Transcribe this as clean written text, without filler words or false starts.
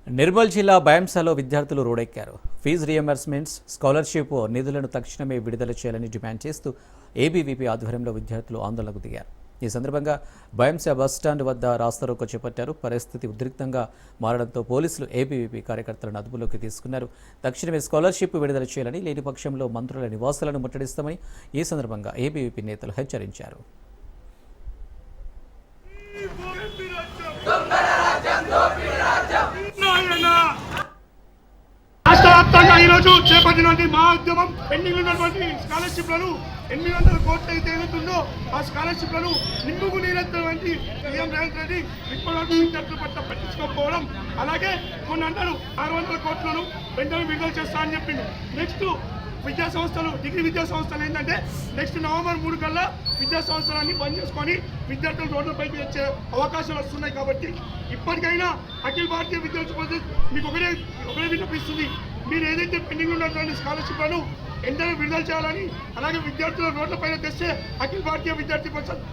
నిర్మల్ జిల్లా బయంసాలో విద్యార్థులు రోడెక్కారు. Fee reimbursements, scholarship నిధులను తక్షణమే విడుదల చేయాలని డిమాండ్ చేస్తూ ఏబీవీపీ ఆధ్వర్యంలో విద్యార్థులు ఆందోళనకు దిగారు. ఈ సందర్భంగా బయంసా బస్టాండ్ వద్ద రాస్తారోకో చేపట్టారు. పరిస్థితి ఉద్రిక్తంగా మారడంతో పోలీసులు ఏబీవీపీ కార్యకర్తలను అదుపులోకి తీసుకున్నారు. తక్షణమే స్కాలర్షిప్ విడుదల చేయాలని, లేని పక్షంలో మంత్రుల నివాసాలను ముట్టడిస్తామని ఈ సందర్భంగా ఏబీవీపీ నేతలు హెచ్చరించారు. రాష్ట్ర వ్యాప్తంగా ఈరోజు చేపట్టినటువంటి మా ఉద్యమం పెండింగ్ ఉన్నటువంటి స్కాలర్షిప్లను 800 కోట్లు అయితే ఏదైతుందో ఆ స్కాలర్షిప్లను నింపుకు నీరెత్తినటువంటి సీఎం రేవంత్ రెడ్డి ఇప్పటివరకు విద్యార్థుల పట్ల పట్టించుకోకపోవడం, అలాగే కొన్ని అంటారు 600 కోట్లను వెంటనే విడుదల చేస్తామని చెప్పింది. నెక్స్ట్ విద్యా సంస్థలు, డిగ్రీ విద్యా సంస్థలు ఏంటంటే నెక్స్ట్ నవంబర్ 3 కల్లా విద్యా సంస్థలన్నీ బంద్ చేసుకొని విద్యార్థులు రోడ్లపైకి వచ్చే అవకాశాలు వస్తున్నాయి. కాబట్టి ఇప్పటికైనా అఖిల భారతీయ విద్యార్థి పరిషత్ మీకు ఒకటే విన్నపిస్తుంది. మీరు ఏదైతే పెండింగ్ ఉన్నటువంటి స్కాలర్షిప్లను వెంటనే విడుదల చేయాలని, అలాగే విద్యార్థుల రోడ్లపైన తెస్తే అఖిల భారతీయ విద్యార్థి పరిషత్